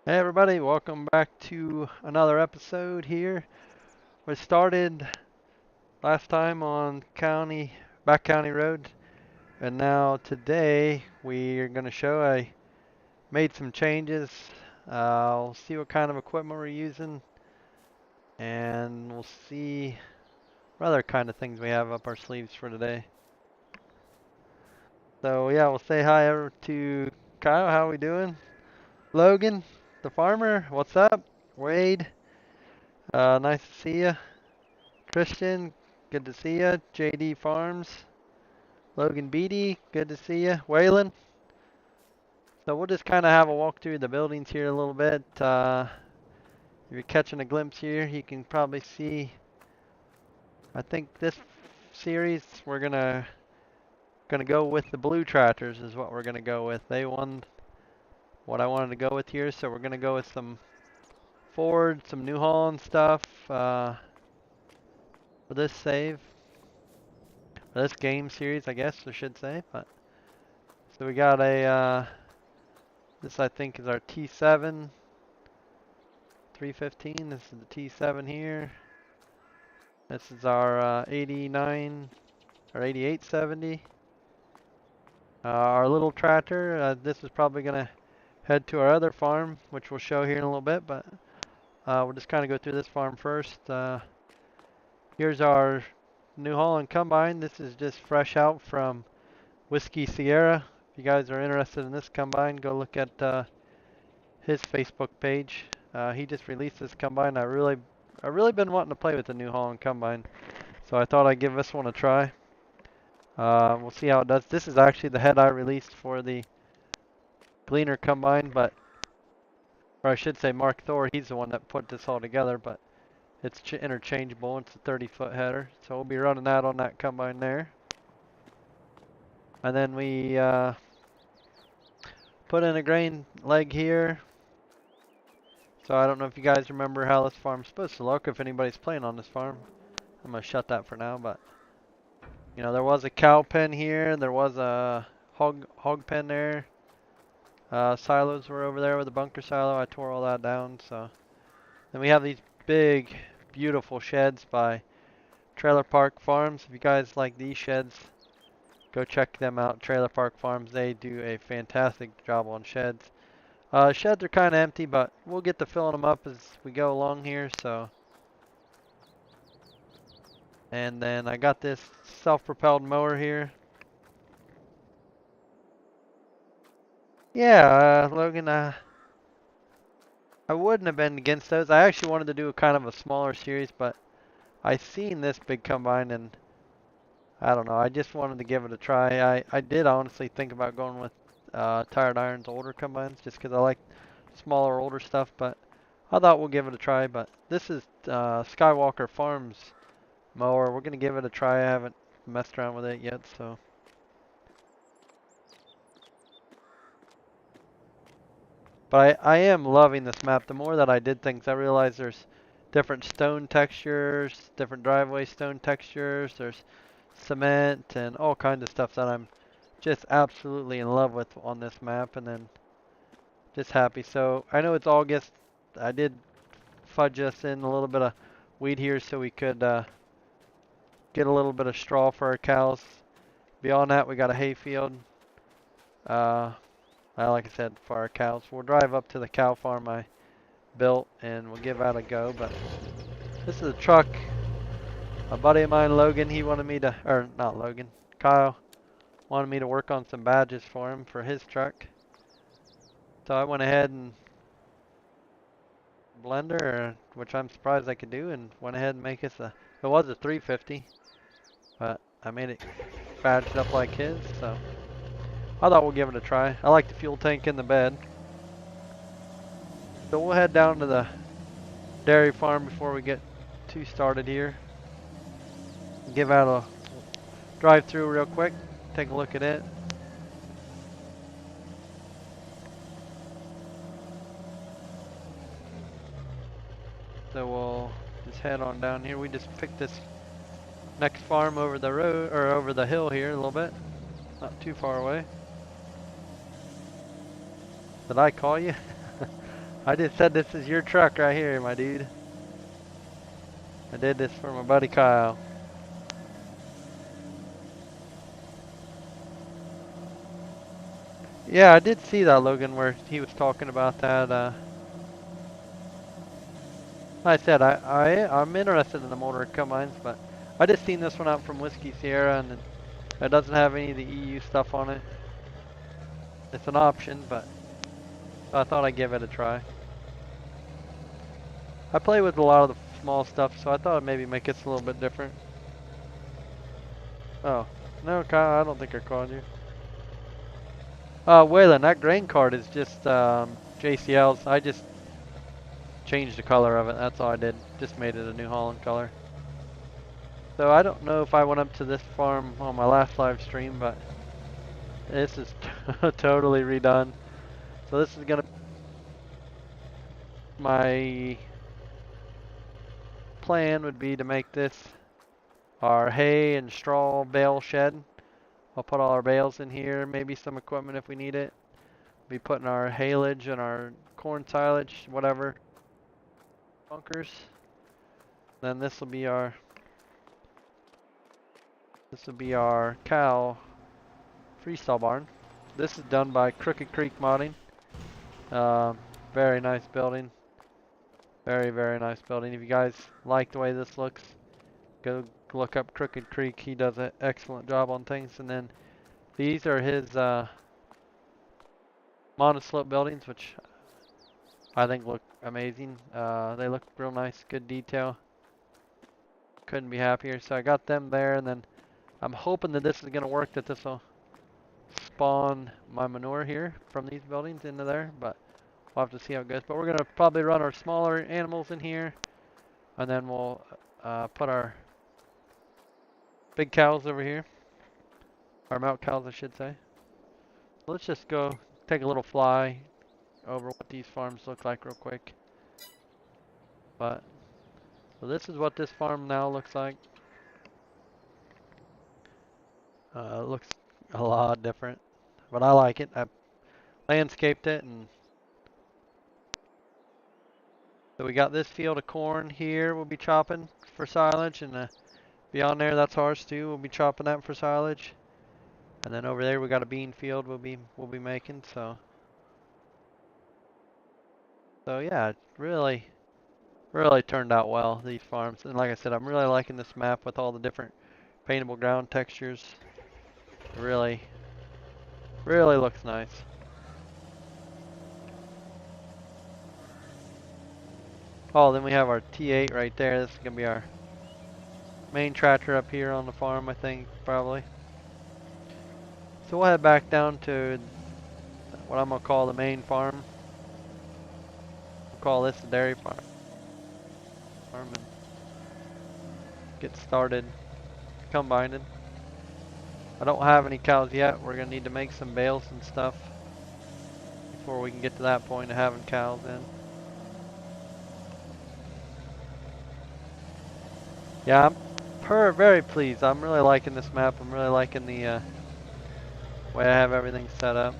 Hey everybody, welcome back to another episode here. We started last time on back county road, and now today we're going to show I made some changes. We'll see what kind of equipment we're using, and we'll see what other kind of things we have up our sleeves for today. So yeah, we'll say hi over to Kyle. How we doing? Logan, the farmer. What's up? Wade, nice to see you. Christian, good to see you. JD Farms, Logan Beatty, good to see you. Waylon. So we'll just kind of have a walk through the buildings here a little bit. If you're catching a glimpse here, you can probably see. I think this series we're gonna go with the blue tractors is what we're gonna go with. They won what I wanted to go with here, so we're gonna go with some Ford, some New Holland stuff for this save, for this game series, I guess I should say. But so we got a this I think is our T7 315. This is the T7 here. This is our 89 or 8870. Our little tractor. This is probably gonna head to our other farm, which we'll show here in a little bit. But we'll just kind of go through this farm first. Here's our New Holland combine. This is just fresh out from Whiskey Sierra. If you guys are interested in this combine, go look at his Facebook page. He just released this combine. I really been wanting to play with the New Holland combine, so I thought I'd give this one a try. We'll see how it does. This is actually the head I released for the Gleaner combine, or I should say Mark Thor. He's the one that put this all together, but it's interchangeable. It's a 30-foot header, so we'll be running that on that combine there. And then we put in a grain leg here. So I don't know if you guys remember how this farm's supposed to look, if anybody's playing on this farm. I'm going to shut that for now, but you know, there was a cow pen here, there was a hog pen there. Silos were over there with the bunker silo. I tore all that down. So then we have these big, beautiful sheds by Trailer Park Farms. If you guys like these sheds, go check them out. Trailer Park Farms, they do a fantastic job on sheds. Sheds are kind of empty, but we'll get to filling them up as we go along here. So, and then I got this self-propelled mower here. Yeah, Logan, I wouldn't have been against those. I actually wanted to do a kind of a smaller series, but I seen this big combine and I don't know. I just wanted to give it a try. I did honestly think about going with Tired Iron's older combines just because I like smaller, older stuff, but I thought we'll give it a try. But this is Skywalker Farms mower. We're gonna give it a try. I haven't messed around with it yet, so. But I am loving this map. The more that I did things, I realized there's different stone textures, different driveway stone textures. There's cement and all kinds of stuff that I'm just absolutely in love with on this map, and then just happy. So I know it's August. I did fudge us in a little bit of weed here so we could get a little bit of straw for our cows. Beyond that, we got a hay field. Like I said, for our cows. We'll drive up to the cow farm I built and we'll give that a go. But this is a truck. A buddy of mine, Logan, he wanted me to, or not Logan, Kyle, wanted me to work on some badges for him for his truck. So I went ahead and blender, which I'm surprised I could do, and went ahead and make us it was a 350, but I made it badged up like his, so I thought we'll give it a try. I like the fuel tank in the bed. So we'll head down to the dairy farm before we get too started here. Give out a drive through real quick, take a look at it. So we'll just head on down here. We just picked this next farm over the road, or over the hill here a little bit. Not too far away. Did I call you? I just said this is your truck right here, my dude. I did this for my buddy Kyle. Yeah, I did see that, Logan, where he was talking about that. Like I said, I'm interested in the motor combines, but I just seen this one out from Whiskey Sierra, and it doesn't have any of the EU stuff on it. It's an option, but I thought I'd give it a try. I play with a lot of the small stuff, so I thought I'd maybe make it a little bit different. Oh, no, Kyle, I don't think I called you. Waylon, that grain card is just JCL's. I just changed the color of it. That's all I did. Just made it a New Holland color. So I don't know if I went up to this farm on my last live stream, but this is totally redone. So this is gonna my plan would be to make this our hay and straw bale shed. I'll put all our bales in here, maybe some equipment if we need it. Be putting our haylage and our corn silage, whatever, bunkers. Then this will be our cow freestyle barn. This is done by Crooked Creek Modding. Very nice building. Very, very nice building. If you guys like the way this looks, go look up Crooked Creek. He does an excellent job on things. And then these are his monoslope buildings, which I think look amazing. They look real nice, good detail. Couldn't be happier. So I got them there, and then I'm hoping that this is going to work, that this will spawn my manure here from these buildings into there, but we'll have to see how it goes. But we're going to probably run our smaller animals in here, and then we'll put our big cows over here. Our milk cows, I should say. Let's just go take a little fly over what these farms look like real quick. But so this is what this farm now looks like. It looks a lot different, but I like it. I landscaped it, and so we got this field of corn here. We'll be chopping for silage, and beyond there, that's ours too. We'll be chopping that for silage, and then over there we got a bean field. We'll be making so. So yeah, it really turned out well, these farms. And like I said, I'm really liking this map with all the different paintable ground textures. Really looks nice. Oh, then we have our T8 right there. This is going to be our main tractor up here on the farm, I think, probably. So we'll head back down to what I'm going to call the main farm. We'll call this the dairy farm. And get started combining. I don't have any cows yet. We're going to need to make some bales and stuff before we can get to that point of having cows in. Yeah, I'm very pleased. I'm really liking this map. I'm really liking the way I have everything set up.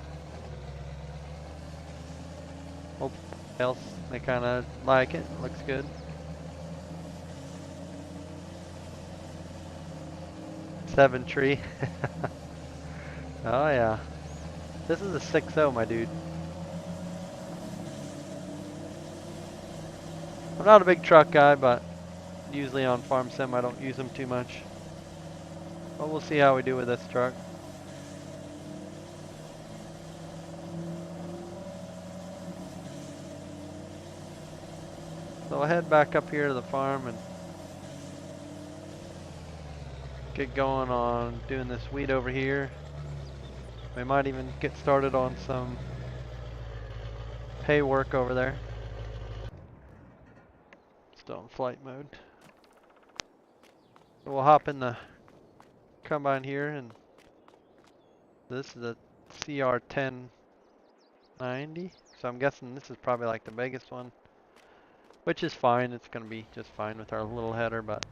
Hope else they kind of like it. Looks good. Seven tree. Oh yeah. This is a 6.0, my dude. I'm not a big truck guy, but usually on farm sim I don't use them too much. But we'll see how we do with this truck. So I'll head back up here to the farm and get going on doing this weed over here. We might even get started on some hay work over there. Still in flight mode. So we'll hop in the combine here, and this is a CR1090. So I'm guessing this is probably like the biggest one, which is fine. It's going to be just fine with our little header, but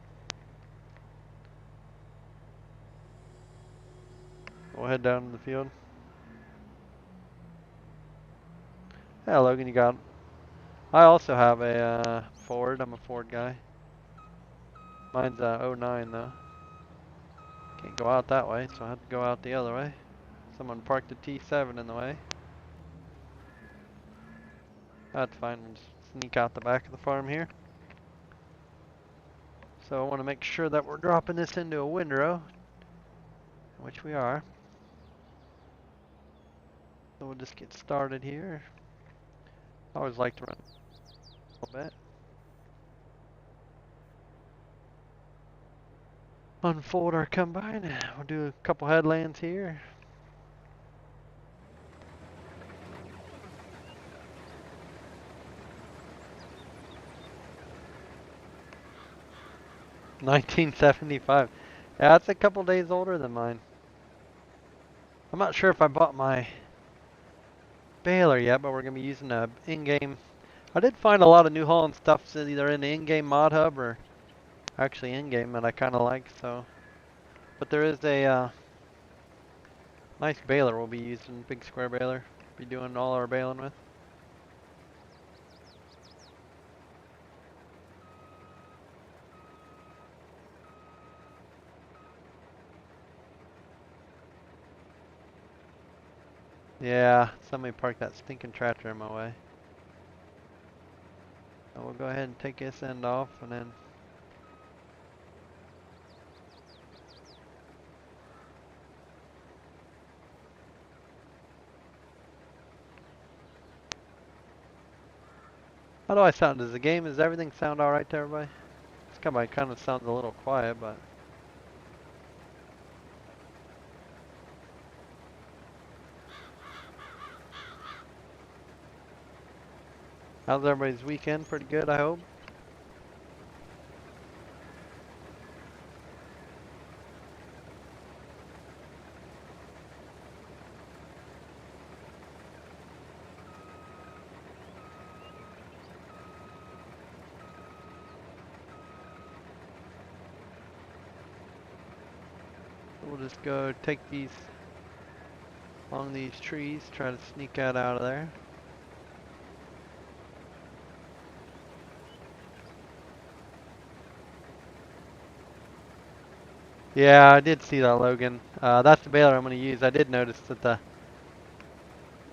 we'll head down to the field. Yeah, Logan, you got I also have a Ford. I'm a Ford guy. Mine's '09 though. Can't go out that way, so I have to go out the other way. Someone parked a T7 in the way. That's fine. We'll just sneak out the back of the farm here. So I want to make sure that we're dropping this into a windrow, which we are. So we'll just get started here. I always like to run a little bit. Unfold our combine. We'll do a couple headlands here. $19.75. Yeah, that's a couple days older than mine. I'm not sure if I bought my baler yet, but we're going to be using a in-game. I did find a lot of New Holland stuff either in the in-game mod hub or actually in-game that I kind of like. So, but there is a nice baler we'll be using, big square baler. Be doing all our baling with. Yeah, somebody parked that stinking tractor in my way. So we'll go ahead and take this end off and then how do I sound? Does everything sound alright to everybody? This guy kind of sounds a little quiet, but how's everybody's weekend? Pretty good, I hope. We'll just go take these along these trees, try to sneak out of there. Yeah, I did see that, Logan. That's the baler I'm going to use. I did notice that the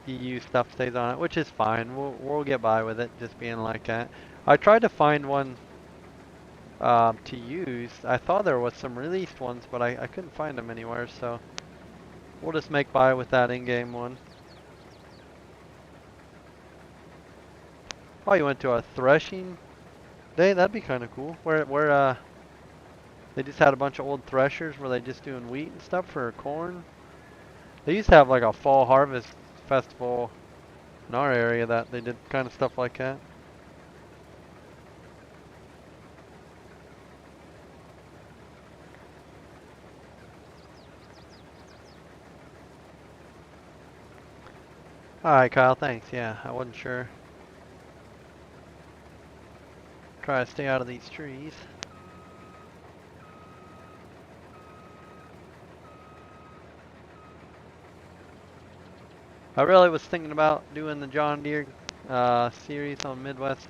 EU stuff stays on it, which is fine. We'll get by with it just being like that. I tried to find one to use. I thought there was some released ones, but I couldn't find them anywhere, so we'll just make by with that in-game one. Oh, you went to a threshing day? That'd be kind of cool. Where they just had a bunch of old threshers where they just doing wheat and stuff for corn. They used to have like a fall harvest festival in our area that they did kind of stuff like that. Alright, Kyle, thanks. Yeah, I wasn't sure. Try to stay out of these trees. I really was thinking about doing the John Deere series on Midwest.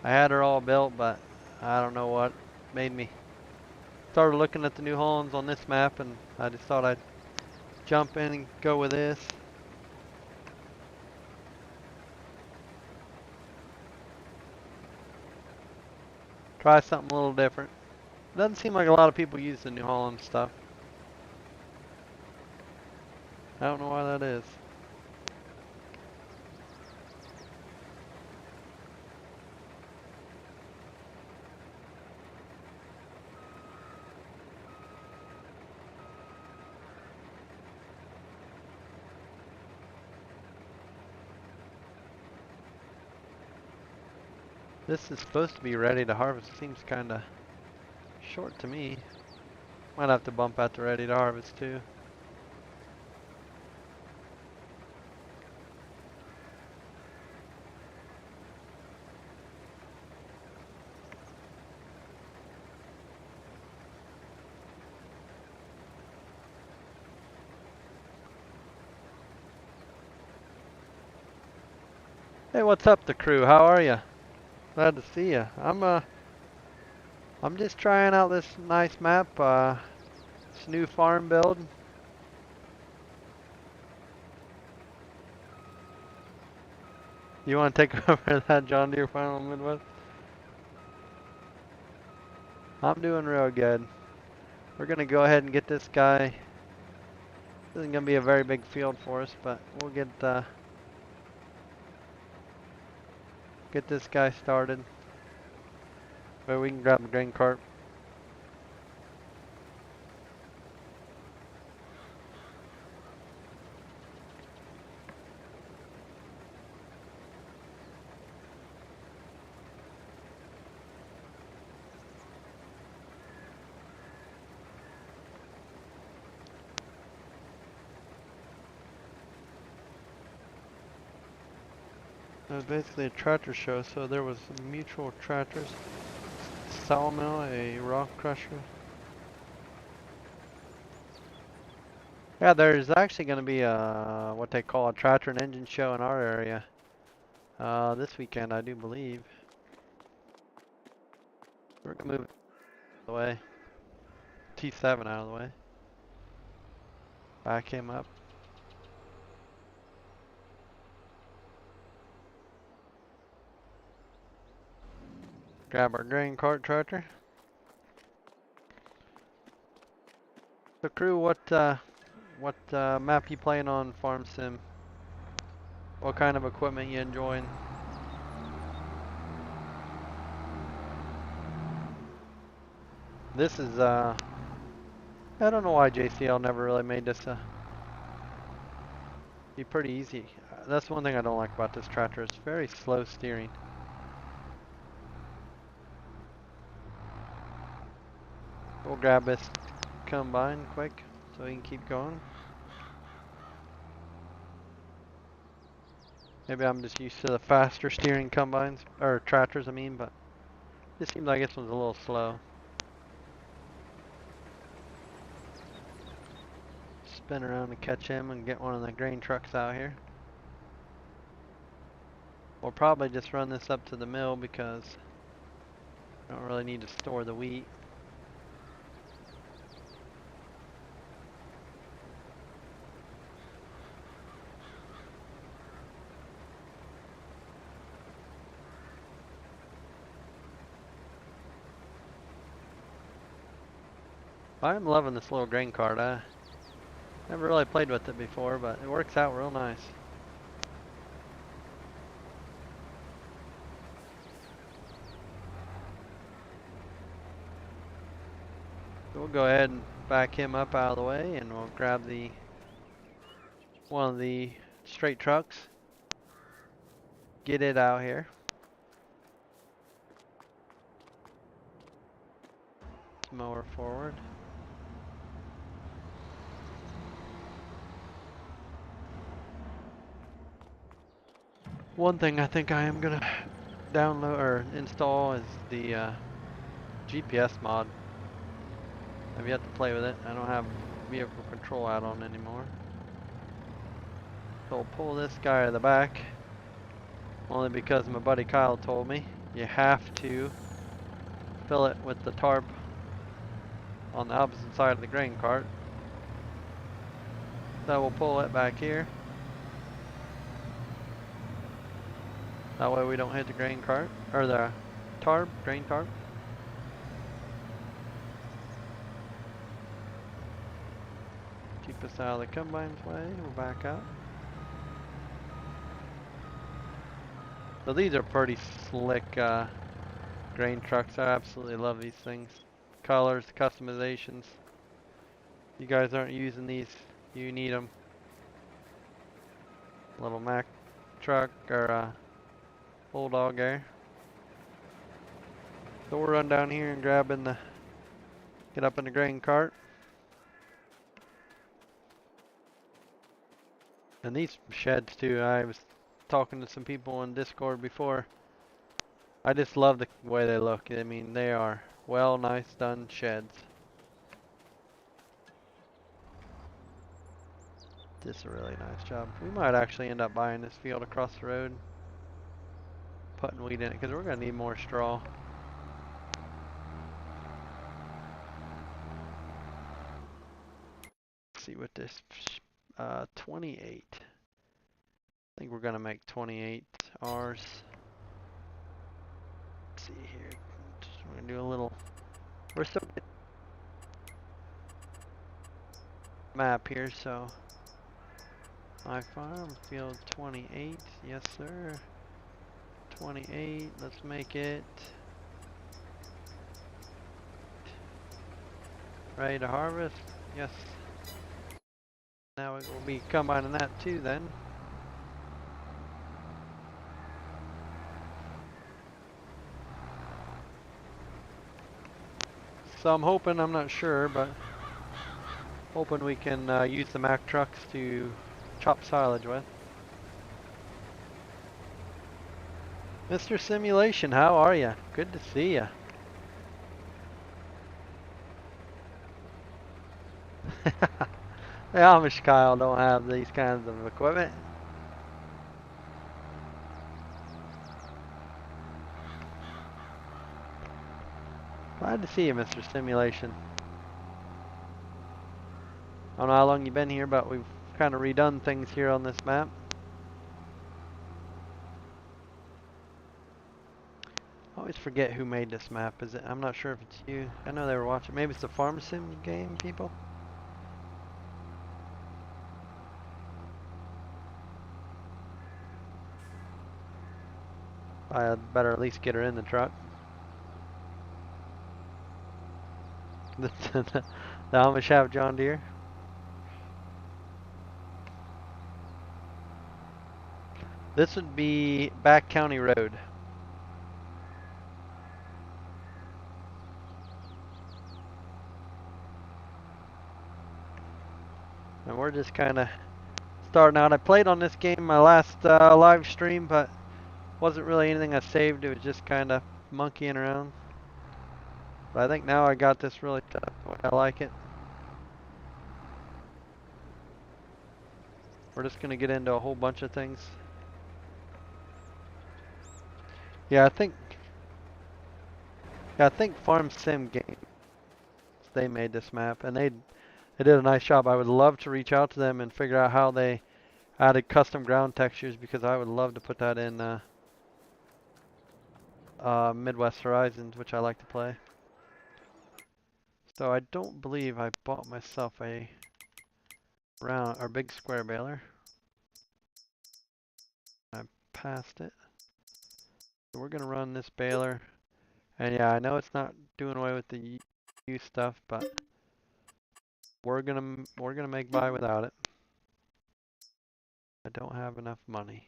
I had her all built, but I don't know what made me. Started looking at the New Hollands on this map, and I just thought I'd jump in and go with this. Try something a little different. Doesn't seem like a lot of people use the New Holland stuff. I don't know why that is. This is supposed to be ready to harvest. Seems kind of short to me. Might have to bump out to ready to harvest too. Hey, what's up, the crew? How are you? Glad to see you. I'm just trying out this nice map, this new farm build. You want to take over that John Deere Final Midwest? I'm doing real good. We're gonna go ahead and get this guy. This isn't gonna be a very big field for us, but we'll get this guy started. But we can grab a grain cart. It was basically a tractor show, so there was mutual tractors, sawmill, a rock crusher. Yeah, there's actually going to be a what they call a tractor and engine show in our area this weekend, I do believe. We're going to move the way. T7 out of the way. Back him up. Grab our grain cart tractor. So crew, what map you playing on Farm Sim? What kind of equipment you enjoying? This is I don't know why JCL never really made this be pretty easy. That's one thing I don't like about this tractor. It's very slow steering. We'll grab this combine quick so we can keep going. Maybe I'm just used to the faster steering combines, or tractors I mean, but it seems like this one's a little slow. Spin around to catch him and get one of the grain trucks out here. We'll probably just run this up to the mill because we don't really need to store the wheat. I'm loving this little grain cart. I never really played with it before, but it works out real nice. So we'll go ahead and back him up out of the way, and we'll grab one of the straight trucks. Get it out here. Mower forward. One thing I think I am gonna download or install is the GPS mod. I've yet to play with it. I don't have vehicle control add-on anymore. So we'll pull this guy to the back. Only because my buddy Kyle told me you have to fill it with the tarp on the opposite side of the grain cart. So we'll pull it back here. That way we don't hit the grain cart, or the grain tarp. Keep us out of the combine's way, we'll back out. So these are pretty slick grain trucks. I absolutely love these things. Colors, customizations. You guys aren't using these, you need them. Little Mack truck or bulldog there. So we'll run down here and get up in the grain cart. And these sheds too, I was talking to some people on Discord before. I just love the way they look. I mean, they are nice done sheds. This is a really nice job. We might actually end up buying this field across the road. putting wheat in it because we're going to need more straw. Let's see what this, 28. I think we're going to make 28 ours. Let's see here. We're going to do a little, we're still getting map here, so my farm, field 28, yes sir. 28, let's make it ready to harvest, yes. Now it will be combining that too then. So I'm hoping, I'm not sure, but hoping we can use the Mack trucks to chop silage with. Mr. Simulation, how are you? Good to see you. The Amish Kyle don't have these kinds of equipment. Glad to see you, Mr. Simulation. I don't know how long you've been here, but we've kind of redone things here on this map. I always forget who made this map. Is it? I'm not sure if it's you. I know they were watching. Maybe it's the Farm Sim game people. I better at least get her in the truck. The Amish have John Deere. This would be Back County Road. And we're just kind of starting out. I played on this game my last live stream, but wasn't really anything I saved. It was just kind of monkeying around. But I think now I got this really tough. I like it. We're just going to get into a whole bunch of things. Yeah, I think Farm Sim Games, they made this map, and they did a nice job. I would love to reach out to them and figure out how they added custom ground textures, because I would love to put that in Midwest Horizons, which I like to play. So I don't believe I bought myself a round or big square baler. I passed it. So we're gonna run this baler, and yeah, I know it's not doing away with the U stuff, but we're gonna make by without it. I don't have enough money.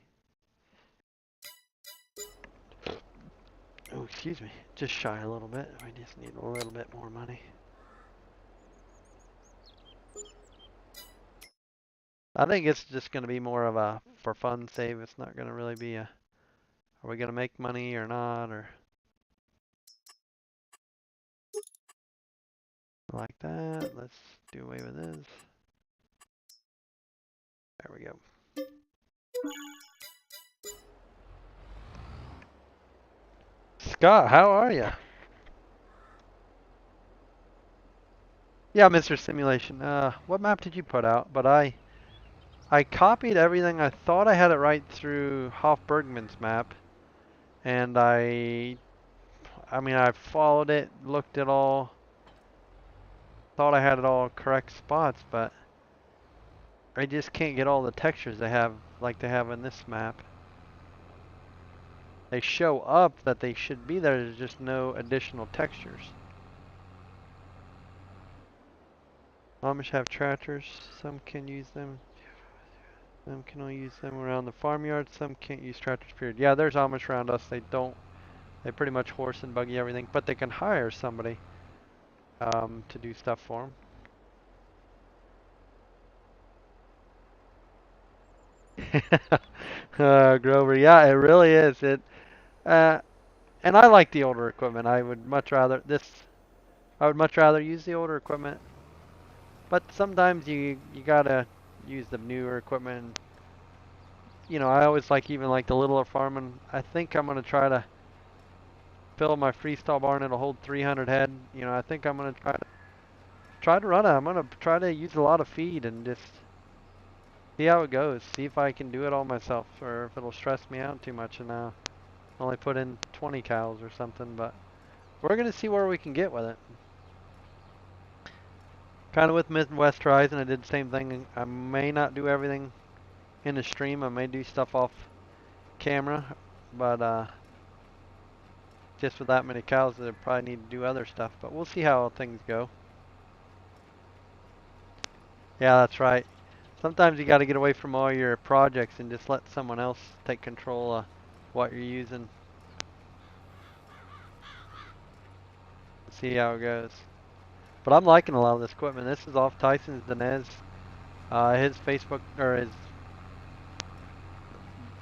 Oh, excuse me. Just shy a little bit. I just need a little bit more money. I think it's just going to be more of a for fun save. It's not going to really be a, are we going to make money or not, or like that. Let's do away with this. There we go. Scott, how are you? Yeah, Mr. Simulation. What map did you put out? But I copied everything. I thought I had it right through Hoff-Bergman's map, and I mean, I followed it, looked at all, thought I had it all correct spots, but I just can't get all the textures they have, like they have in this map. They show up that they should be there, there's just no additional textures. Amish have tractors, some can use them. Some can only use them around the farmyard, some can't use tractors, period. Yeah, there's Amish around us, they pretty much horse and buggy everything, but they can hire somebody to do stuff for them. Grover, yeah, it really is. And I like the older equipment. I would much rather use the older equipment. But sometimes you gotta use the newer equipment. you know, I always like even like the littler farming. I think I'm gonna try to fill my freestall barn. It'll hold 300 head. You know, I think I'm gonna try to run it. I'm gonna try to use a lot of feed and just see how it goes. See if I can do it all myself, or if it'll stress me out too much and only put in 20 cows or something. But we're gonna see where we can get with it. Kind of with Midwest Horizon, I did the same thing. I may not do everything in the stream. I may do stuff off camera, but just with that many cows, I probably need to do other stuff. But we'll see how things go. Yeah, that's right. Sometimes you got to get away from all your projects and just let someone else take control of what you're using. See how it goes. But I'm liking a lot of this equipment. This is off Tyson's Denez. His Facebook, or his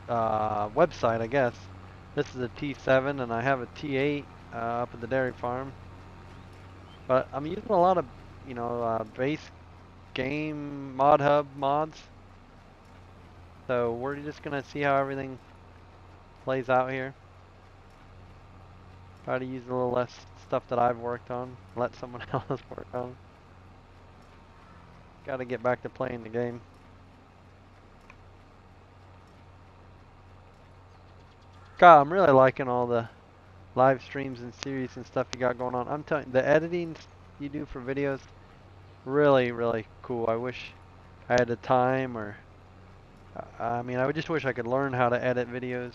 website, I guess. This is a T7 and I have a T8 up at the dairy farm. But I'm using a lot of, you know, base game mod hub mods. So we're just gonna see how everything plays out here. Try to use a little less stuff that I've worked on. Let someone else work on. Gotta get back to playing the game. God, I'm really liking all the live streams and series and stuff you got going on. I'm telling you, the editing you do for videos, really, really cool. I wish I had the time, or I mean, I would just wish I could learn how to edit videos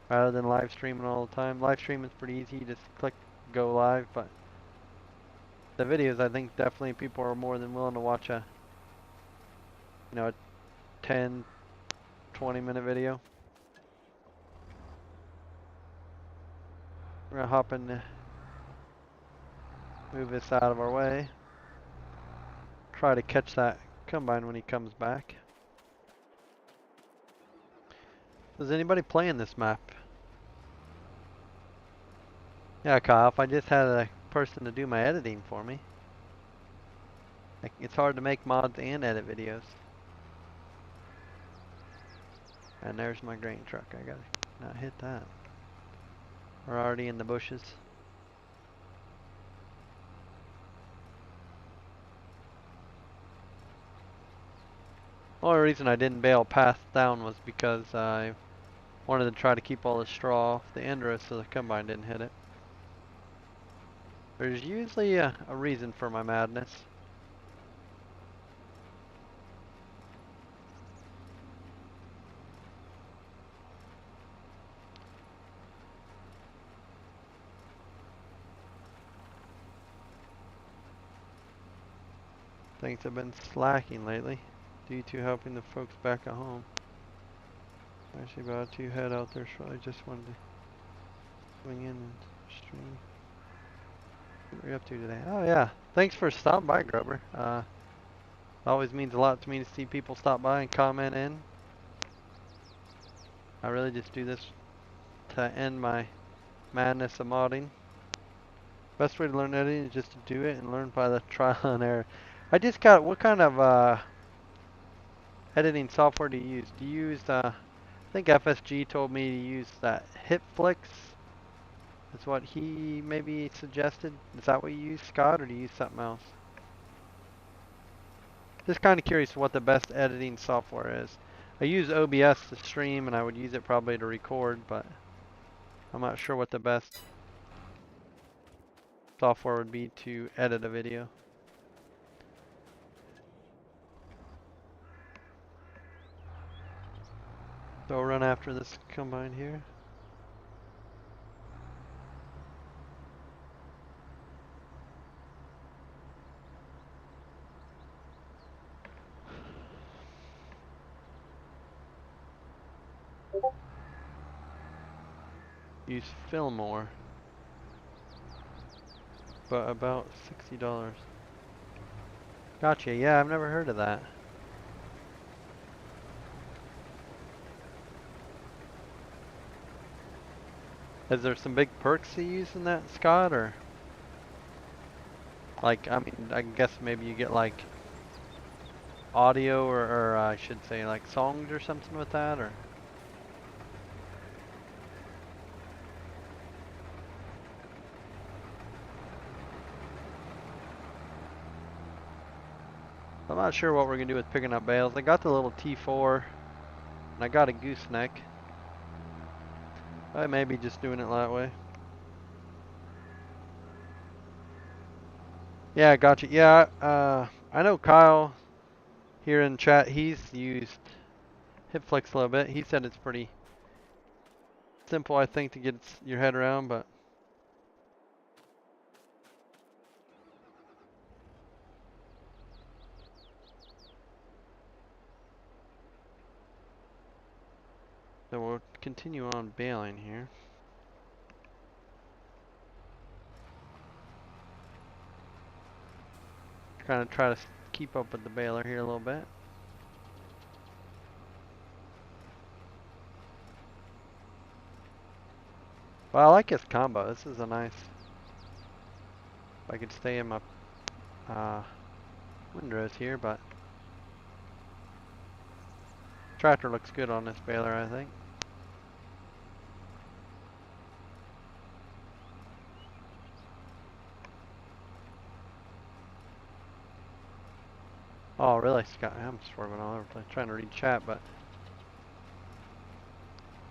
rather than live streaming all the time. Live streaming is pretty easy. You just click go live, but the videos, I think definitely people are more than willing to watch a, you know, a 10, 20-minute video. We're gonna hop in, move this out of our way. Try to catch that combine when he comes back. Does anybody playing this map? Yeah, Kyle, if I just had a person to do my editing for me. Like, it's hard to make mods and edit videos. And there's my grain truck. I gotta not hit that. We're already in the bushes. The only reason I didn't bail path down was because I wanted to try to keep all the straw off the end row so the combine didn't hit it. There's usually a reason for my madness. Things have been slacking lately due to helping the folks back at home. Actually about to head out there shortly. Just wanted to swing in and stream. What are you up to today? Oh yeah, thanks for stopping by, Grover. Always means a lot to me to see people stop by and comment in. I really just do this to end my madness of modding. Best way to learn editing is just to do it and learn by the trial and error. I just got, what kind of editing software do you use? Do you use, I think FSG told me to use that HitFlix. That's what he maybe suggested. Is that what you use, Scott, or do you use something else? Just kind of curious what the best editing software is. I use OBS to stream, and I would use it probably to record, but I'm not sure what the best software would be to edit a video. So I'll run after this combine here. Use Fillmore, but about $60. Gotcha, yeah, I've never heard of that. Is there some big perks you use in that, Scott, or? Like, I mean, I guess maybe you get like audio or I should say like songs or something with that, or? I'm not sure what we're gonna do with picking up bales. I got the little T4 and I got a gooseneck. I may be just doing it that way. Yeah, gotcha. Yeah, I know Kyle here in chat, he's used HipFlex a little bit. He said it's pretty simple, I think, to get your head around, but so we'll continue on baling here. Kind of try to keep up with the baler here a little bit. Well, I like his combo. This is a nice. If I could stay in my windrows here, but tractor looks good on this baler, I think. Oh, really, Scott? I'm swerving all over the place, trying to read chat, but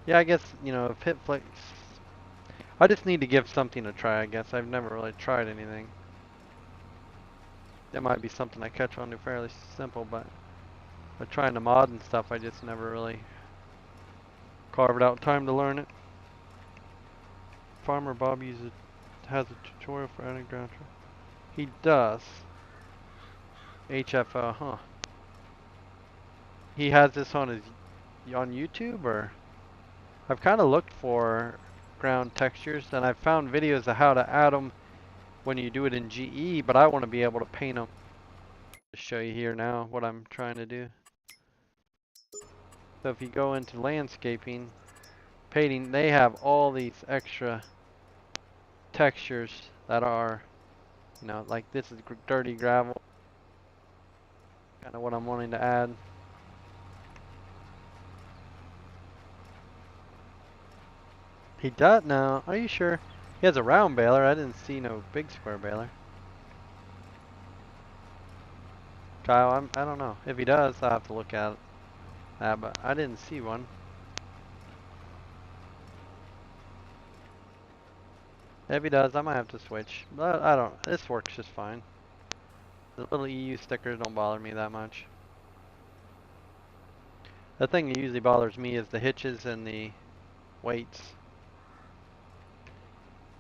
yeah, I guess, you know, if HitFlex, I just need to give something a try, I guess. I've never really tried anything. That might be something I catch on to fairly simple, but trying to mod and stuff, I just never really carved out time to learn it. Farmer Bob has a tutorial for adding ground truth. He does. HFO, huh? He has this on YouTube, or? I've kind of looked for ground textures, and I've found videos of how to add them when you do it in GE, but I want to be able to paint them. I'll show you here now what I'm trying to do. So if you go into landscaping, painting, they have all these extra textures that are, you know, like this is dirty gravel. Kind of what I'm wanting to add. He does now. Are you sure? He has a round baler. I didn't see no big square baler. Kyle, I don't know. If he does, I'll have to look at that, but I didn't see one. If he does, I might have to switch. But I don't. This works just fine. The little EU stickers don't bother me that much. The thing that usually bothers me is the hitches and the weights.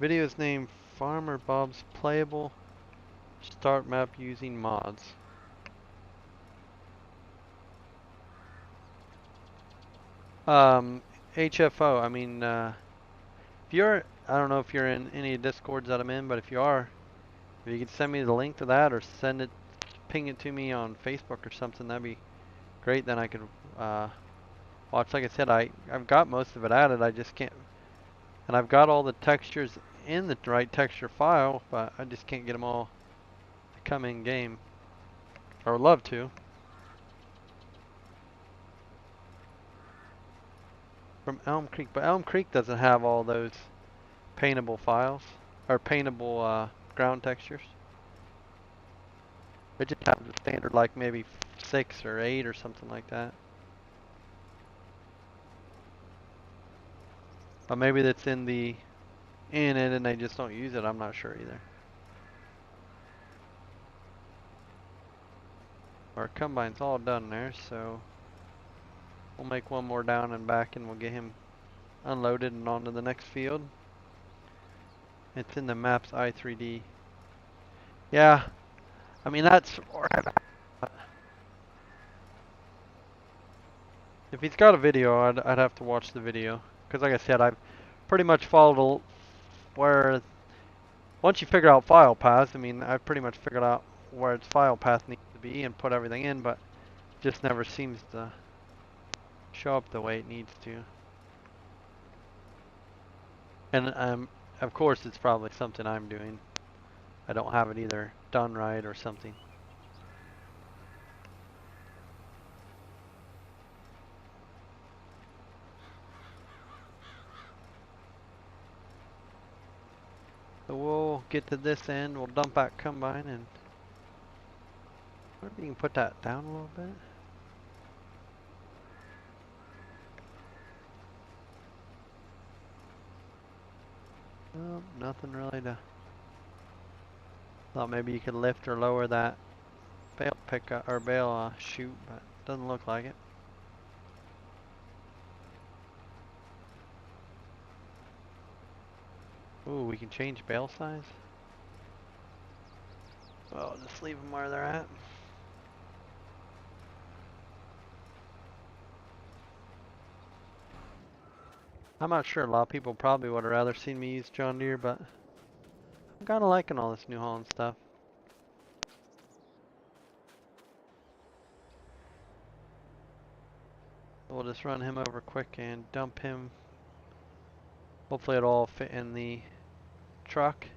Video's named Farmer Bob's Playable Start Map Using Mods. HFO, I mean, if you're, I don't know if you're in any Discords that I'm in, but if you are, if you could send me the link to that or send it, ping it to me on Facebook or something, that'd be great. Then I could watch. Like I said, I've got most of it added. I just can't, and I've got all the textures in the right texture file, but I just can't get them all to come in game. I would love to. From Elm Creek, but Elm Creek doesn't have all those paintable files or paintable ground textures. They just have the standard, like maybe 6 or 8 or something like that. Or maybe that's in it and they just don't use it. I'm not sure either. Our combine's all done there, so we'll make one more down and back and we'll get him unloaded and on to the next field. It's in the maps i3D. Yeah, I mean that's, if he's got a video, I'd have to watch the video, because like I said, I've pretty much followed where, once you figure out file paths, I mean, I've pretty much figured out where its file path needs to be and put everything in, but it just never seems to show up the way it needs to. And of course, it's probably something I'm doing. I don't have it either done right or something. get to this end. We'll dump out combine and maybe you can put that down a little bit. Oh, nothing really to. Thought maybe you could lift or lower that bale pickup or bale chute, but doesn't look like it. Ooh, we can change bale size. Well, just leave them where they're at. I'm not sure. A lot of people probably would have rather seen me use John Deere, but I'm kind of liking all this New Holland stuff. We'll just run him over quick and dump him. Hopefully it'll all fit in the truck.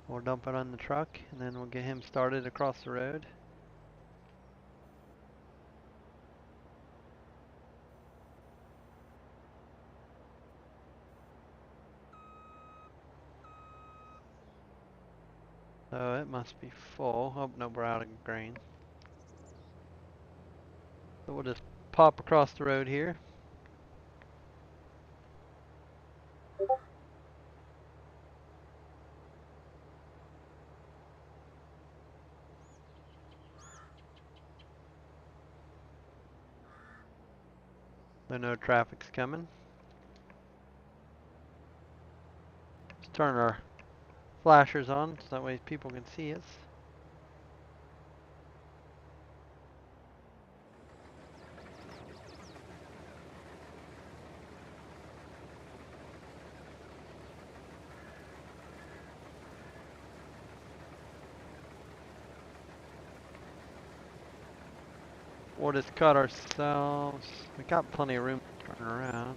We'll dump it on the truck and then we'll get him started across the road. So it must be full. Oh no, we're out of grain. So we'll just pop across the road here. So no traffic's coming. Let's turn our flashers on so that way people can see us. We'll just cut ourselves. We got plenty of room to turn around.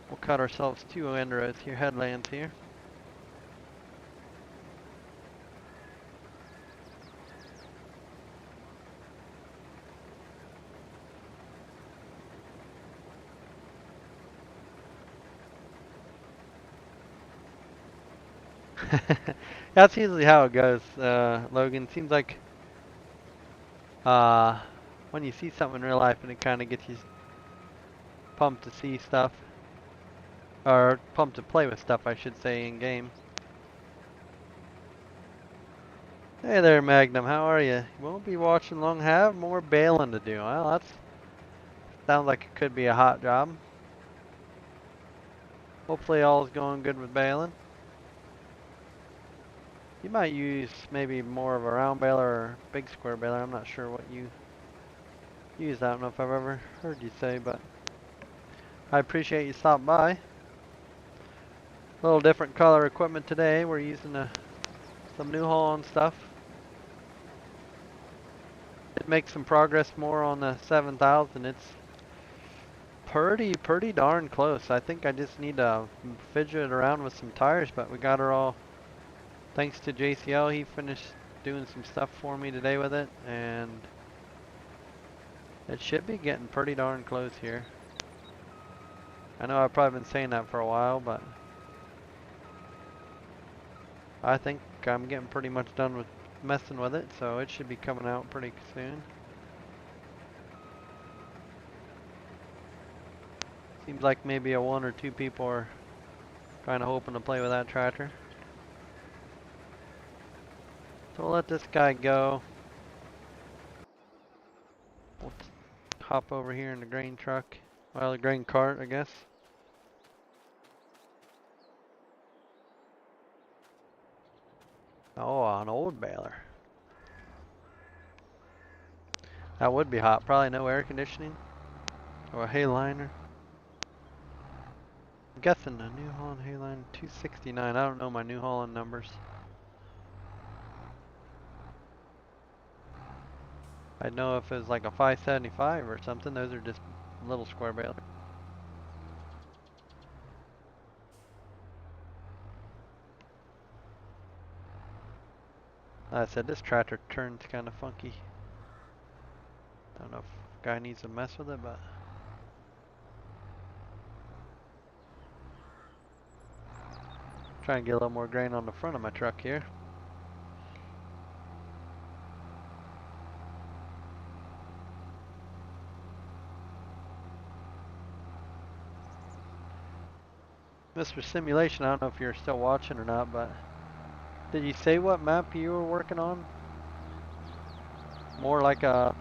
We'll cut ourselves 2 end roads here, headlands here. That's usually how it goes, Logan. Seems like when you see something in real life and it kind of gets you pumped to see stuff, or pumped to play with stuff, I should say, in game. Hey there, Magnum. How are you? Won't be watching long. Have more baling to do. Well, that sounds like it could be a hot job. Hopefully, all is going good with baling. You might use maybe more of a round baler or big square baler. I'm not sure what you use. I don't know if I've ever heard you say, but I appreciate you stopping by. A little different color equipment today. We're using some New Holland stuff. It makes some progress more on the 7000. It's pretty darn close. I think I just need to fidget around with some tires, but we got her all. Thanks to JCL, he finished doing some stuff for me today with it, and it should be getting pretty darn close here. I know I've probably been saying that for a while, but I think I'm getting pretty much done with messing with it, so it should be coming out pretty soon. Seems like maybe a 1 or 2 people are kind of hoping to play with that tractor. So we'll let this guy go. We'll hop over here in the grain truck. Well, the grain cart, I guess. Oh, an old baler. That would be hot. Probably no air conditioning. Or a hay liner. I'm guessing a New Holland hay line 269. I don't know my New Holland numbers. I know if it was like a 575 or something. Those are just little square balers. Like I said, this tractor turns kind of funky. I don't know if the guy needs to mess with it, but Try and get a little more grain on the front of my truck here. Mr. Simulation, I don't know if you're still watching or not, but did you say what map you were working on? More like a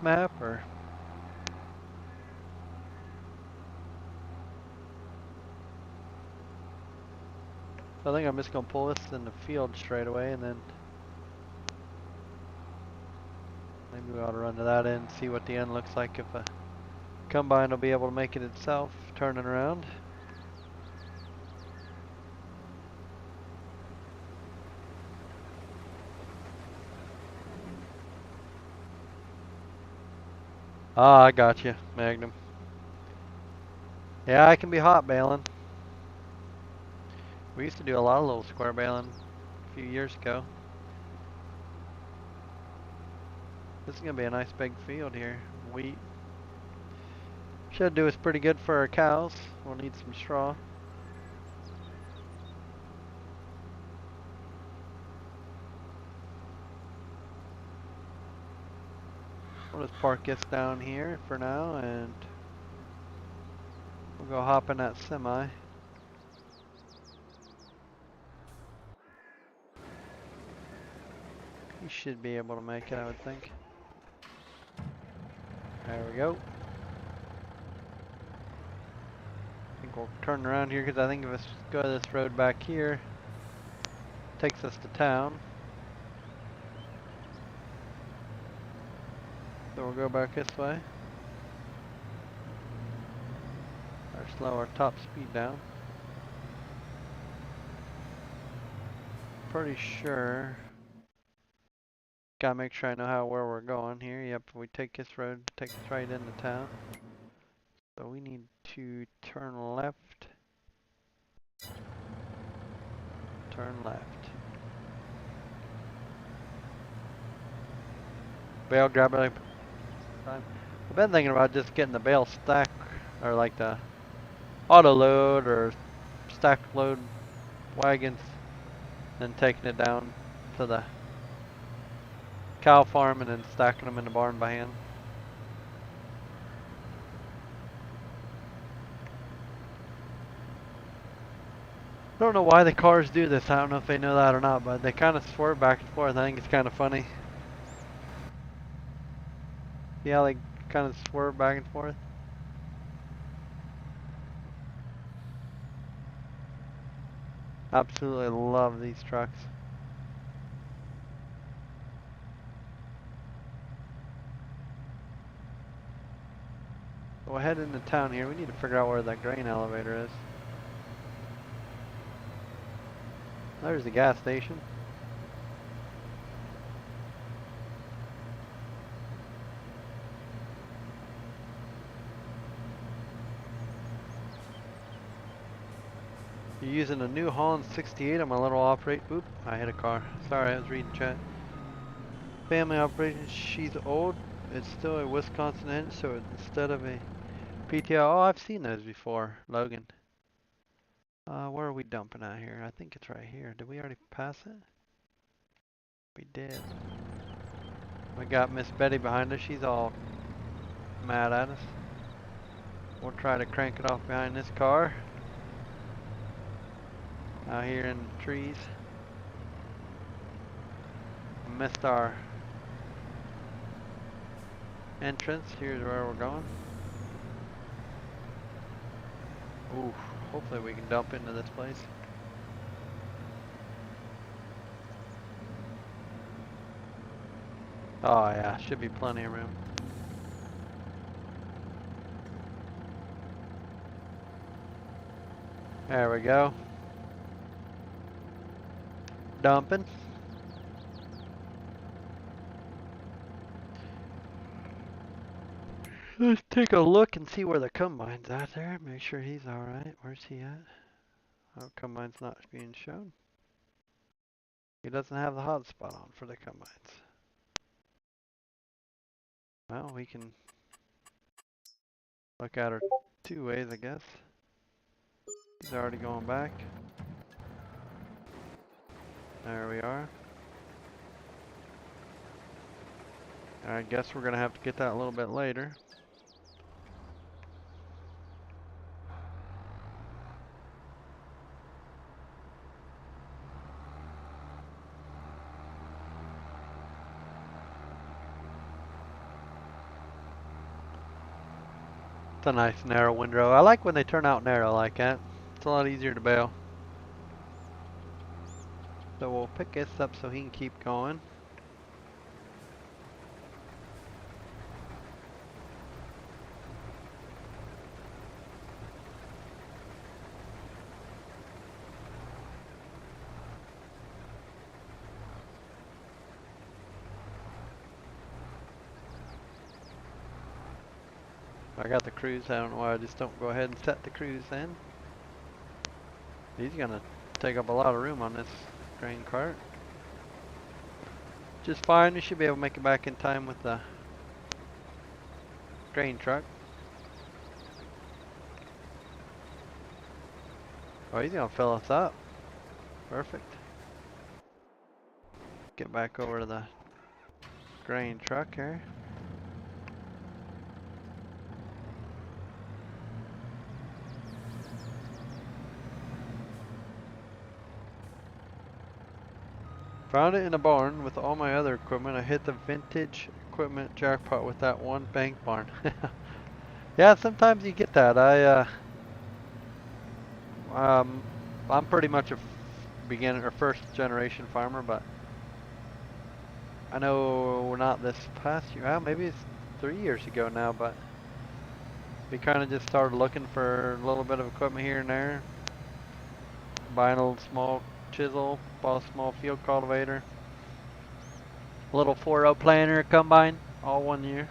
map, or? So I think I'm just gonna pull this in the field straight away, and then maybe we ought to run to that end, see what the end looks like, if a combine will be able to make it itself, turning around. Ah, I got you, Magnum. Yeah, I can be hot baling. We used to do a lot of little square baling a few years ago. This is gonna be a nice big field here. Wheat. Should do us pretty good for our cows. We'll need some straw. We'll just park this down here for now, and we'll go hop in that semi. You should be able to make it, I would think. There we go. I think we'll turn around here, because I think if we go this road back here, it takes us to town. So we'll go back this way. Or slow our top speed down. Pretty sure. Gotta make sure I know where we're going here. Yep, we take this road, take us right into town. So we need to turn left. Turn left. Bale grab it. I've been thinking about just getting the bale stack, or like the auto load or stack load wagons, and taking it down to the cow farm and then stacking them in the barn by hand. I don't know why the cars do this. I don't know if they know that or not, but they kind of swerve back and forth. I think it's kind of funny. See how they kind of swerve back and forth? Absolutely love these trucks. So we'll head into town here. We need to figure out where that grain elevator is. There's the gas station. You're using a new Holland 68 on my little operate. Oop, I hit a car. Sorry, I was reading chat. Family operation. She's old. It's still a Wisconsin engine, so instead of a PTO. Oh, I've seen those before, Logan. Where are we dumping at here? I think it's right here. Did we already pass it? We did. We got Miss Betty behind us. She's all mad at us. We'll try to crank it off behind this car. Out here in the trees. Missed our entrance. Here's where we're going. Ooh, hopefully we can dump into this place. Oh yeah, should be plenty of room. There we go. Dumping. Let's take a look and see where the combine's at there. Make sure he's alright. Where's he at? Oh, combine's not being shown. He doesn't have the hotspot on for the combines. Well, we can look at her two ways, I guess. He's already going back. There we are. I guess we're gonna have to get that a little bit later. It's a nice narrow windrow. I like when they turn out narrow like that. It's a lot easier to bail. So we'll pick this up so he can keep going. I got the cruise. I don't know why I just don't go ahead and set the cruise in. He's gonna take up a lot of room on this grain cart. Just fine. We should be able to make it back in time with the grain truck. Oh, he's gonna fill us up. Perfect. Get back over to the grain truck here. Found it in a barn with all my other equipment. I hit the vintage equipment jackpot with that one bank barn. Yeah, sometimes you get that. I'm pretty much a beginner or first generation farmer, but I know not this past year. Well, maybe it's 3 years ago now, but we kind of just started looking for a little bit of equipment here and there. Buying a little small chisel, bought a small field cultivator, a little 4.0 planter combine, all 1 year.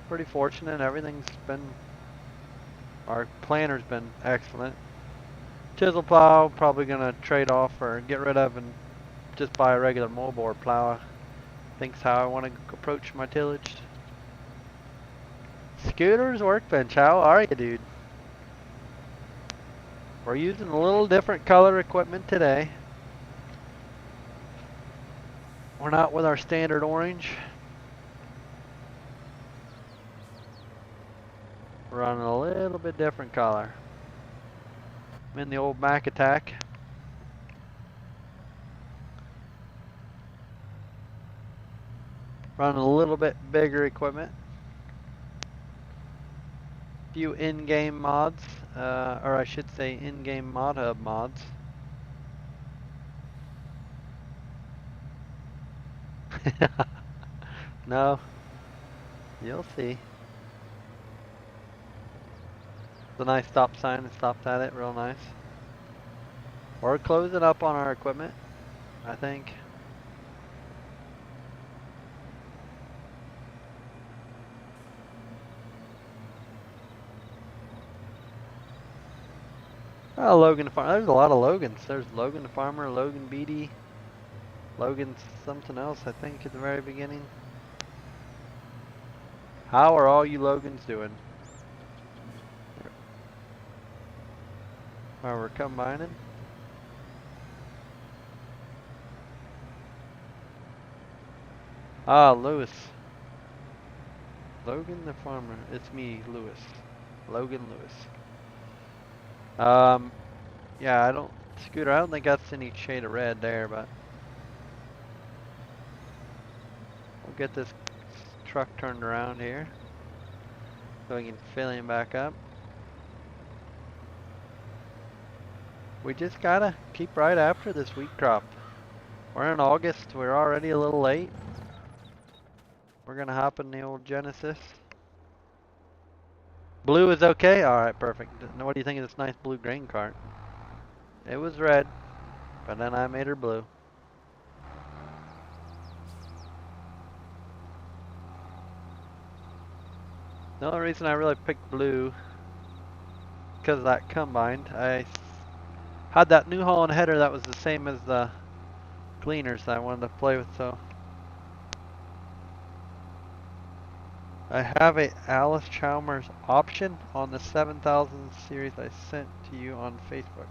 Pretty fortunate. Everything's been, our planter's been excellent. Chisel plow, probably gonna trade off or get rid of and just buy a regular moldboard plow. I think's how I want to approach my tillage. Scooter's workbench, how are you, dude? We're using a little different color equipment today. We're not with our standard orange. We're on a little bit different color. I'm in the old Mac Attack. Running a little bit bigger equipment. Few in-game mods, or I should say in-game mod hub mods. No, you'll see. It's a nice stop sign and stopped at it, real nice. We're closing up on our equipment, I think. Oh, Logan the Farmer. There's a lot of Logans. There's Logan the Farmer, Logan Beatty, Logan something else, I think, at the very beginning. How are all you Logans doing? While we're combining. Ah, Lewis. Logan the Farmer. It's me, Lewis. Logan Lewis. Yeah, I don't, Scooter, I don't think that's any shade of red there, but we'll get this truck turned around here so we can fill him back up. We just gotta keep right after this wheat crop. We're in August, we're already a little late. We're gonna hop in the old Genesis. Blue is okay? Alright, perfect. What do you think of this nice blue grain cart? It was red, but then I made her blue. The only reason I really picked blue because of that combined. I had that New Holland header that was the same as the gleaners that I wanted to play with, so I have a Alice Chalmers option on the 7000 series I sent to you on Facebook.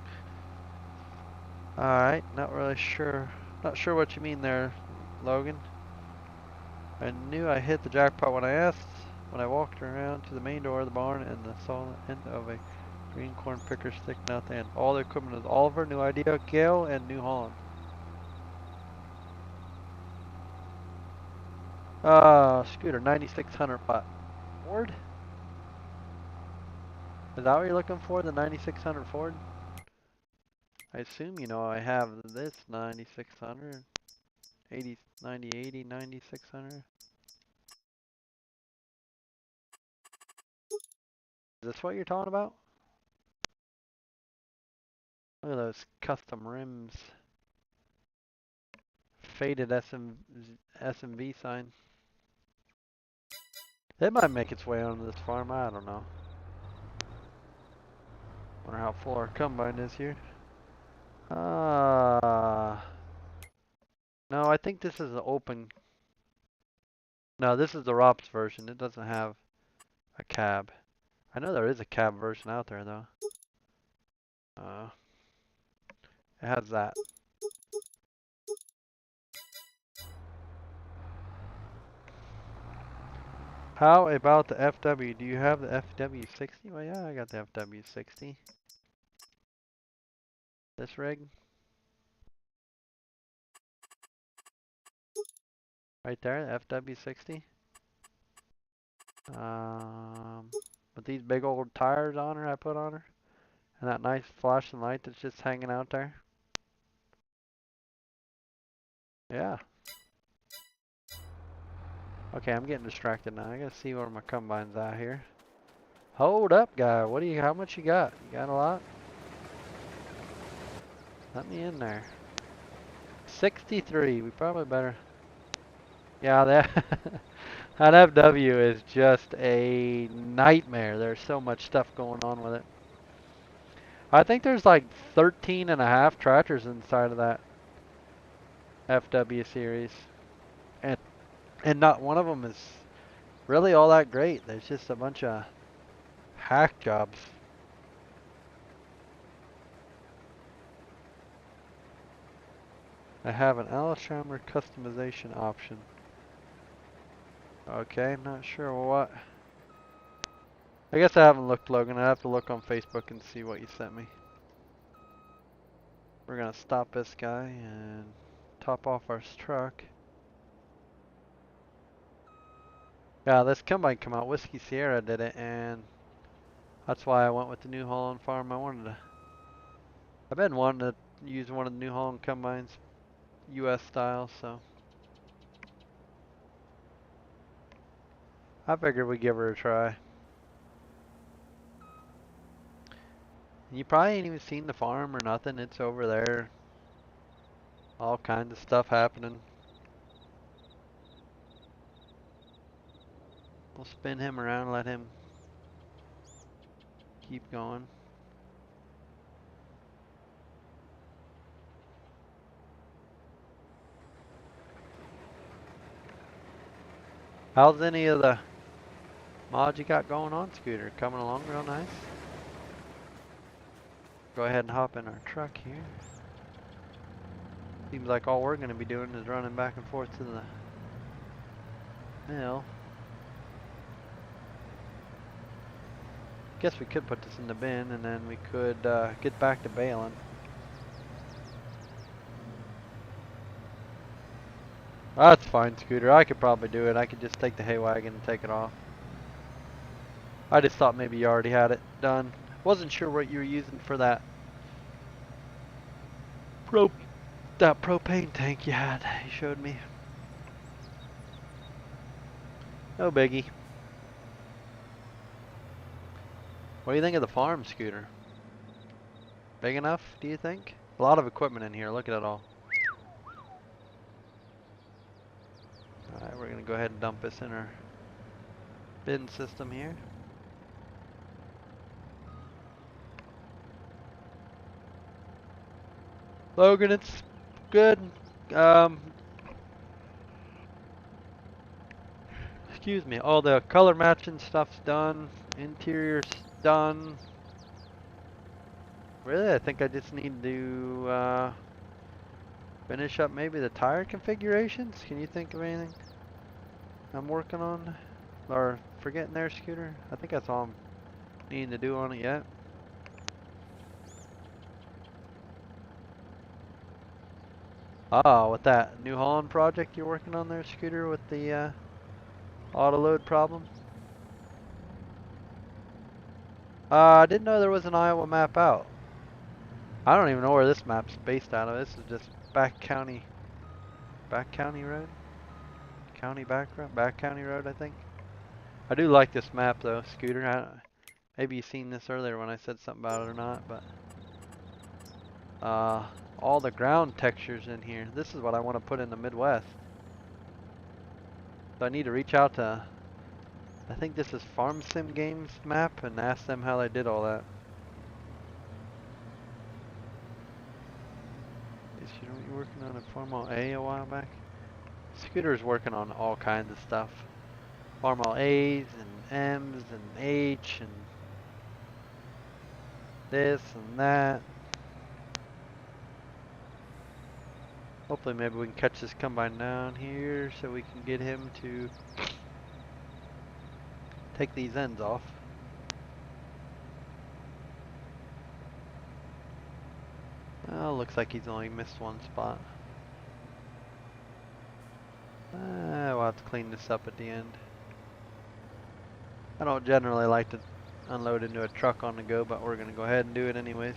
Alright, not really sure. Not sure what you mean there, Logan. I knew I hit the jackpot when I walked around to the main door of the barn and saw the end of a green corn picker sticking out the end. All the equipment is Oliver, New Idea, Gale, and New Holland. Scooter, 9600 watt. Ford? Is that what you're looking for, the 9600 Ford? I assume you know I have this 9600, 80, 9080, 9600. Is this what you're talking about? Look at those custom rims. Faded SMV sign. It might make its way onto this farm, I don't know. Wonder how full our combine is here. No, I think this is the open. No, this is the ROPS version. It doesn't have a cab. I know there is a cab version out there though. It has that. How about the FW? Do you have the FW60? Well, yeah, I got the FW60. This rig? Right there, the FW60. With these big old tires on her I put on her. And that nice flashing light that's just hanging out there. Yeah. Okay, I'm getting distracted now. I gotta see where my combine's at here. Hold up, guy. How much you got? You got a lot? Let me in there. 63. We probably better. Yeah, that FW is just a nightmare. There's so much stuff going on with it. I think there's like 13 and a half tractors inside of that FW series. And not one of them is really all that great. There's just a bunch of hack jobs. I have an Alsheimer customization option. Okay, not sure what. I guess I haven't looked, Logan. I have to look on Facebook and see what you sent me. We're gonna stop this guy and top off our truck. Yeah, this combine come out. Whiskey Sierra did it, and that's why I went with the New Holland farm. I've been wanting to use one of the New Holland combines, US style, so I figured we'd give her a try. You probably ain't even seen the farm or nothing. It's over there. All kinds of stuff happening. We'll spin him around, let him keep going. How's any of the mods you got going on, Scooter? Coming along real nice? Go ahead and hop in our truck here. Seems like all we're going to be doing is running back and forth to the mill. Guess we could put this in the bin and then we could get back to baling. That's fine, Scooter. I could probably do it. I could just take the hay wagon and take it off. I just thought maybe you already had it done. Wasn't sure what you were using for that propane tank you had. You showed me. No biggie. What do you think of the farm, Scooter? Big enough, do you think? A lot of equipment in here. Look at it all. Alright, we're going to go ahead and dump this in our bin system here. Logan, it's good. Excuse me. All the color matching stuff's done. Interior's done. Really, I think I just need to Finish up maybe the tire configurations. Can you think of anything I'm working on or forgetting there, Scooter? I think that's all I'm needing to do on it yet. Oh, with that New Holland project you're working on there, Scooter, with the auto load problem? I didn't know there was an Iowa map out. I don't even know where this map's based out of. This is just back county road? Back county road, I think. I do like this map though, Scooter. Maybe you seen this earlier when I said something about it or not, but all the ground textures in here. This is what I want to put in the Midwest. So I need to reach out to, I think this is Farm Sim Games map, and ask them how they did all that. Is you know you're working on a Farmall A while back? Scooter's working on all kinds of stuff. Farmall A's and M's and H and this and that. Hopefully maybe we can catch this combine down here so we can get him to take these ends off. Oh, looks like he's only missed one spot. We'll have to clean this up at the end. I don't generally like to unload into a truck on the go, but we're going to go ahead and do it anyways.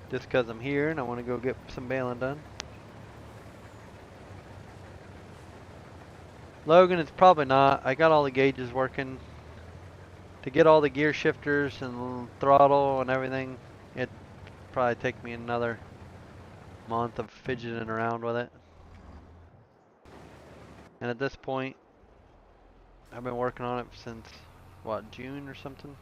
Just because I'm here and I want to go get some baling done. Logan, it's probably not. I got all the gauges working. To get all the gear shifters and throttle and everything, it'd probably take me another month of fidgeting around with it. And at this point, I've been working on it since, what, June or something?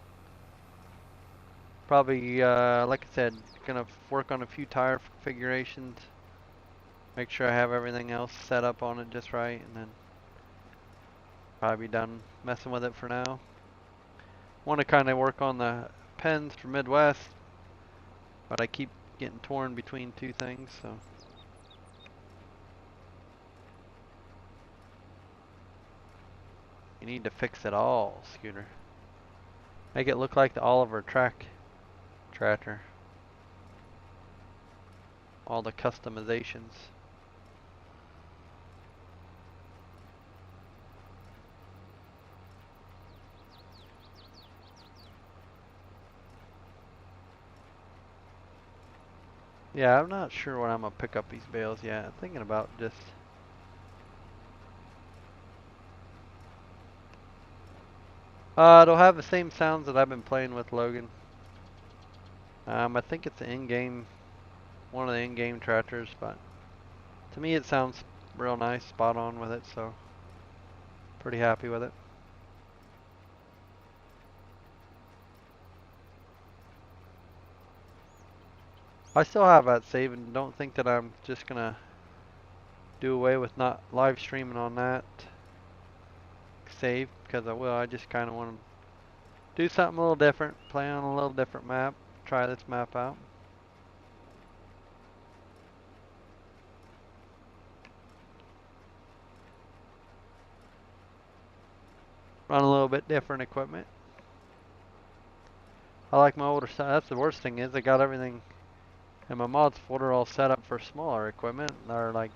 Probably, like I said, gonna work on a few tire configurations. Make sure I have everything else set up on it just right, and then probably be done messing with it for now. Want to kind of work on the pens for Midwest, but I keep getting torn between two things, so. You need to fix it all, Scooter. Make it look like the Oliver tractor. All the customizations. Yeah, I'm not sure when I'm gonna pick up these bales yet. I'm thinking about just it'll have the same sounds that I've been playing with, Logan. I think it's one of the in-game tractors, but to me it sounds real nice, spot on with it, so pretty happy with it. I still have that save and don't think that I'm just gonna do away with not live streaming on that save, because I will. I just kind of want to do something a little different, play on a little different map, try this map out. Run a little bit different equipment. I like my older stuff. That's the worst thing is I got everything in my mods folder all set up for smaller equipment. They're like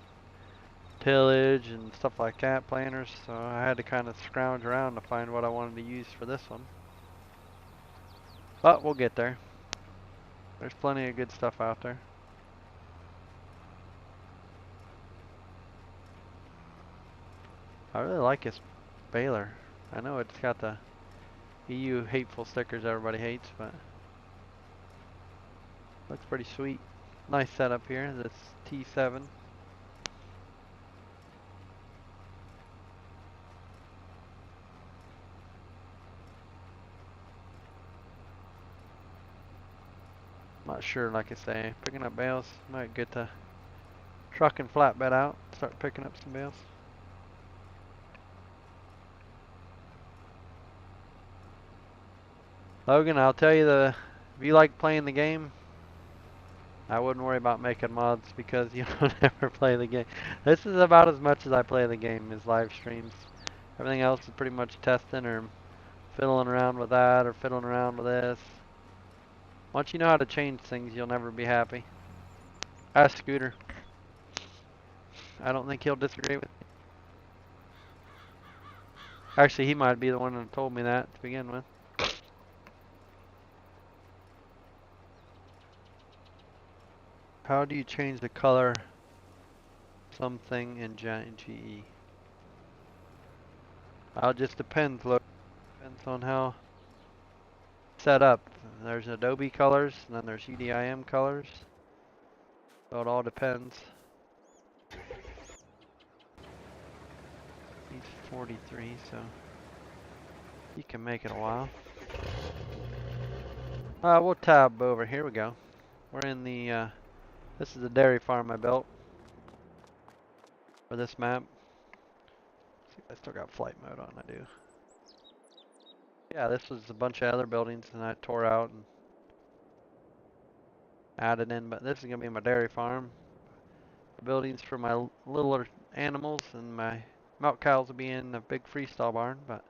tillage and stuff like that, planters. So I had to kind of scrounge around to find what I wanted to use for this one. But we'll get there. There's plenty of good stuff out there. I really like this baler. I know it's got the EU hateful stickers everybody hates, but looks pretty sweet. Nice setup here, this T7. Not sure, like I say, picking up bales. Might get the truck and flatbed out, start picking up some bales. Logan, I'll tell you if you like playing the game, I wouldn't worry about making mods because you don't ever play the game. This is about as much as I play the game is live streams. Everything else is pretty much testing or fiddling around with that or fiddling around with this. Once you know how to change things, you'll never be happy. Ask Scooter. I don't think he'll disagree with me. Actually, he might be the one that told me that to begin with. How do you change the color something in GE? Well, it just depends. Look, depends on how set up. There's Adobe colors, and then there's UDIM colors. So it all depends. He's 43, so he can make it a while. We'll tab over. Here we go. We're in the, this is the dairy farm I built for this map. I still got flight mode on, I do. Yeah, this was a bunch of other buildings and I tore out and added in, but this is going to be my dairy farm. The buildings for my littler animals and my milk cows will be in the big freestall barn, but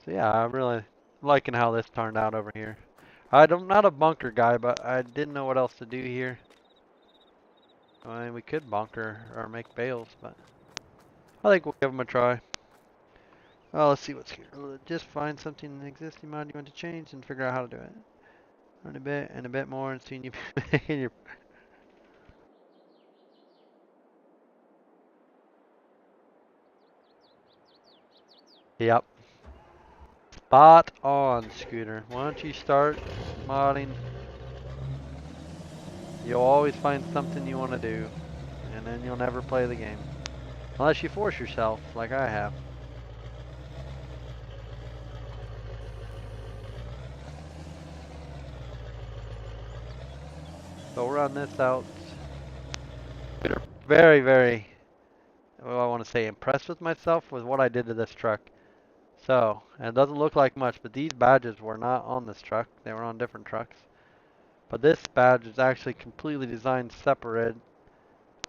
so yeah, I'm really liking how this turned out over here. I'm not a bunker guy, but I didn't know what else to do here. I mean, we could bunker or make bales, but I think we'll give them a try. Well, let's see what's here. Just find something in the existing mod you want to change and figure out how to do it. Learn a bit and a bit more and soon you making your... Yep. Spot on, Scooter. Once you start modding, you'll always find something you want to do. And then you'll never play the game. Unless you force yourself, like I have. So we'll run this out. Very, very, well, I want to say impressed with myself with what I did to this truck. So, and it doesn't look like much, but these badges were not on this truck. They were on different trucks. But this badge is actually completely designed separate.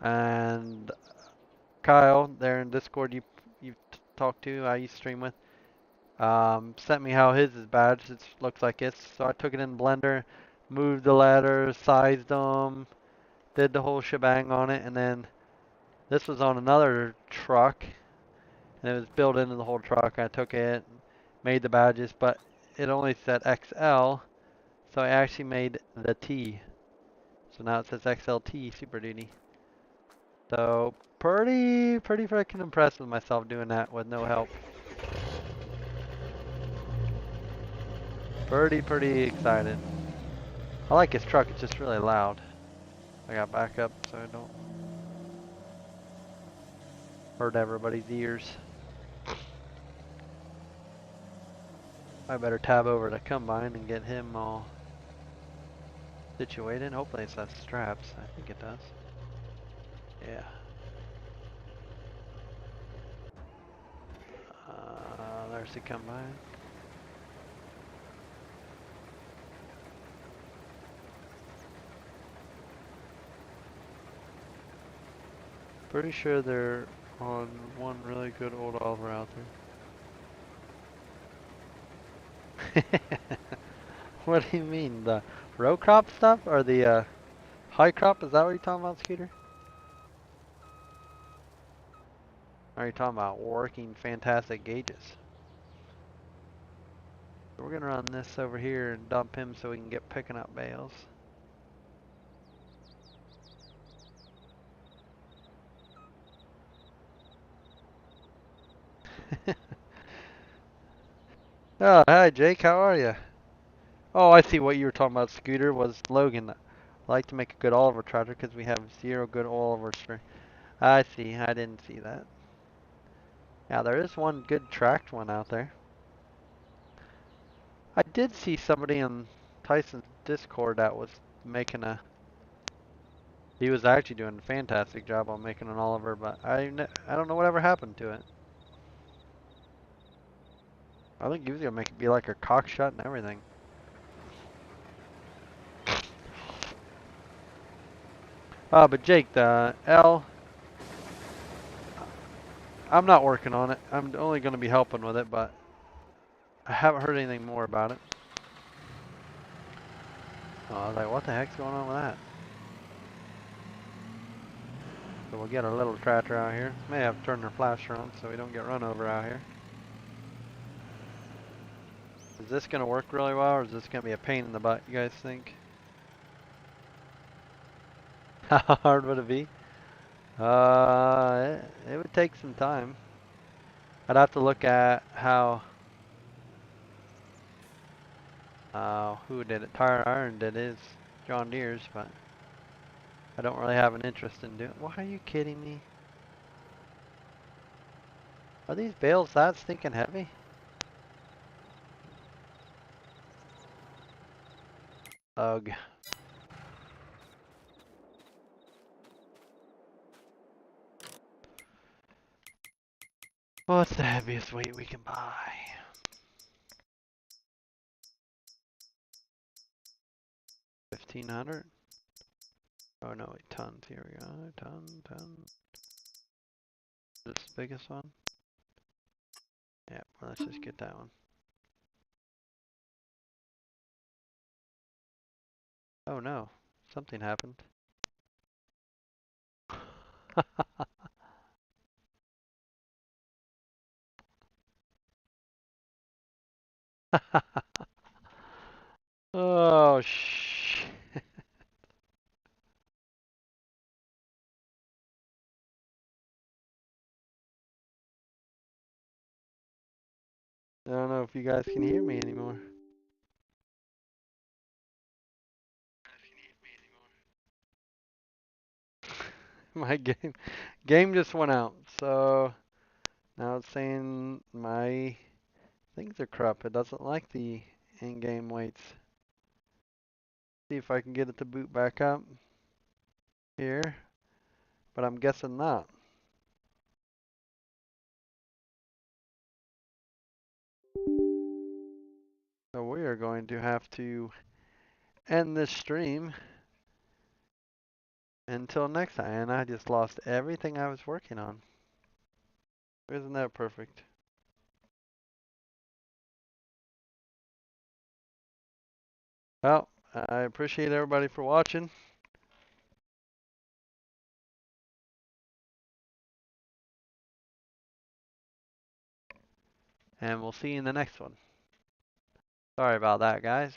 And Kyle, there in Discord you talked to, I used to stream with, sent me how his is badged. It looks like it's. So I took it in Blender, moved the letters, sized them, did the whole shebang on it, and then this was on another truck, and it was built into the whole truck. I took it, made the badges, but it only said XL, so I actually made the T. So now it says XLT Super Duty. So pretty freaking impressed with myself doing that with no help. Pretty excited. I like his truck, it's just really loud. I got backup so I don't hurt everybody's ears. I better tab over to Combine and get him all situated. Hopefully it says straps. I think it does. Yeah. There's the Combine. Pretty sure they're on one really good old Oliver out there. What do you mean? The row crop stuff or the high crop? Is that what you're talking about, Scooter? Or are you talking about working fantastic gauges? So we're gonna run this over here and dump him so we can get picking up bales. Oh, hi Jake, how are you? Oh, I see what you were talking about, Scooter, was Logan. I like to make a good Oliver tractor because we have 0 good Olivers for... I see, I didn't see that. Yeah, there is one good tracked one out there. I did see somebody in Tyson's Discord that was making a... He was actually doing a fantastic job on making an Oliver, but I don't know whatever happened to it. I think he was gonna make it be like a cock shot and everything. But Jake, the L, I'm not working on it. I'm only gonna be helping with it, but I haven't heard anything more about it. Oh, I was like, what the heck's going on with that? So we'll get our little tractor out here. May have to turn our flash on so we don't get run over out here. Is this gonna work really well, or is this gonna be a pain in the butt, you guys think? How hard would it be? It would take some time. I'd have to look at how, who did it? Tire Iron did his John Deere's, but I don't really have an interest in doing. Why are you kidding me? Are these bales that stinking heavy? Ugh. What's the heaviest weight we can buy? 1,500? Oh no, wait, tons. Here we go. Ton. This biggest one? Yeah, well, let's just get that one. Oh no, something happened. Oh, shh. I don't know if you guys can hear me anymore. My game just went out, so now it's saying my things are corrupt. It doesn't like the in-game weights. See if I can get it to boot back up here, but I'm guessing not. So we are going to have to end this stream until next time. And I just lost everything I was working on. Isn't that perfect? Well, I appreciate everybody for watching. And we'll see you in the next one. Sorry about that, guys.